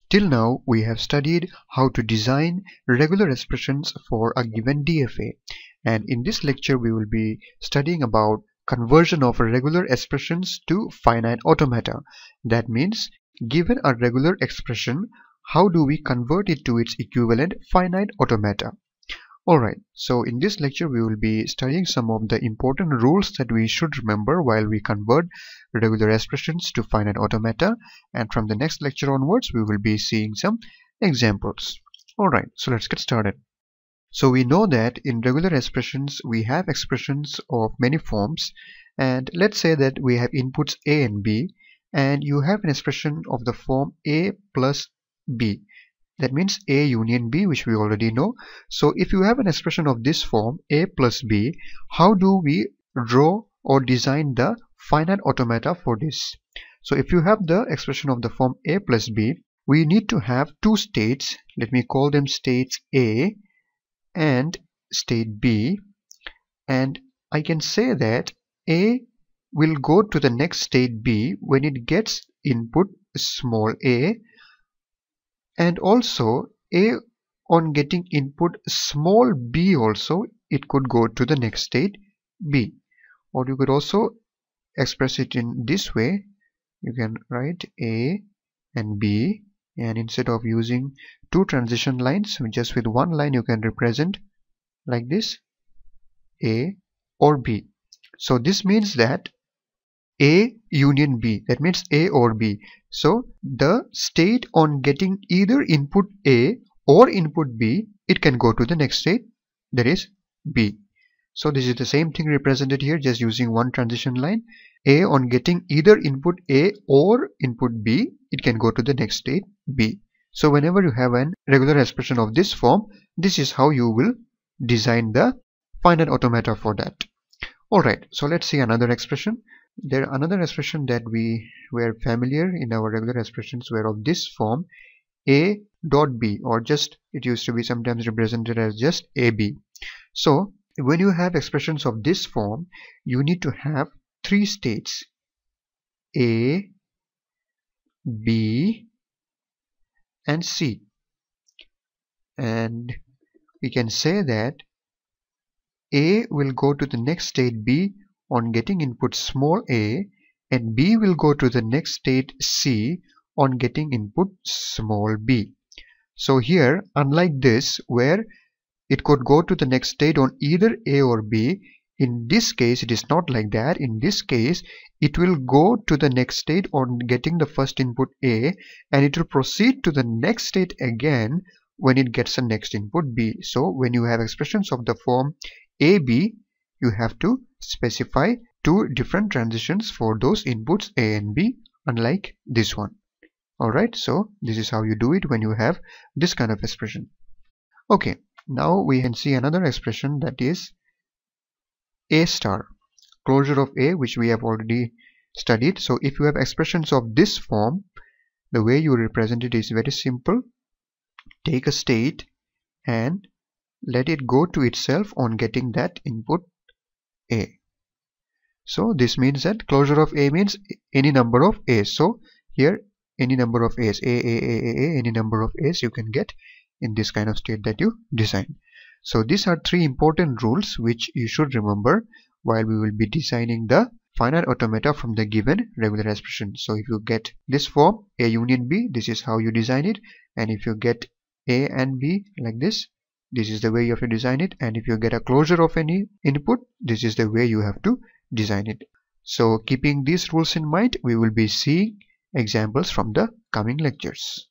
Till now, we have studied how to design regular expressions for a given DFA, and in this lecture we will be studying about conversion of regular expressions to finite automata. That means, given a regular expression, how do we convert it to its equivalent finite automata? Alright, so in this lecture we will be studying some of the important rules that we should remember while we convert regular expressions to finite automata, and from the next lecture onwards we will be seeing some examples. Alright, so let's get started. So we know that in regular expressions we have expressions of many forms, and let's say that we have inputs a and b, and you have an expression of the form a plus b. That means A union B, which we already know. So if you have an expression of this form, A plus B, how do we draw or design the finite automata for this? So if you have the expression of the form A plus B, we need to have two states. Let me call them states A and state B. And I can say that A will go to the next state B when it gets input small a, and also A on getting input small b also, it could go to the next state B. Or you could also express it in this way. You can write A and B, and instead of using two transition lines, just with one line you can represent like this, A or B. So this means that A union B, that means A or B. So the state on getting either input A or input B, it can go to the next state, that is B. So this is the same thing represented here, just using one transition line. A on getting either input A or input B, it can go to the next state B. So whenever you have an regular expression of this form, this is how you will design the finite automata for that. Alright, so let's see another expression. Another expression that we were familiar in our regular expressions were of this form, A dot B, or just it used to be sometimes represented as just AB. So when you have expressions of this form, you need to have three states, A, B and C, and we can say that A will go to the next state B on getting input small a, and B will go to the next state C on getting input small b. So here, unlike this where it could go to the next state on either A or B, in this case it is not like that. In this case it will go to the next state on getting the first input A, and it will proceed to the next state again when it gets the next input B. So when you have expressions of the form AB, you have to specify two different transitions for those inputs A and B, unlike this one. Alright, so this is how you do it when you have this kind of expression. Okay, now we can see another expression, that is A star, closure of A, which we have already studied. So if you have expressions of this form, the way you represent it is very simple. Take a state and let it go to itself on getting that input A. So this means that closure of A means any number of A's. So here any number of A's, A, any number of A's you can get in this kind of state that you design. So these are three important rules which you should remember while we will be designing the finite automata from the given regular expression. So if you get this form A union B, this is how you design it, and if you get A and B like this is the way you have to design it, and if you get a closure of any input, this is the way you have to design it. So keeping these rules in mind, we will be seeing examples from the coming lectures.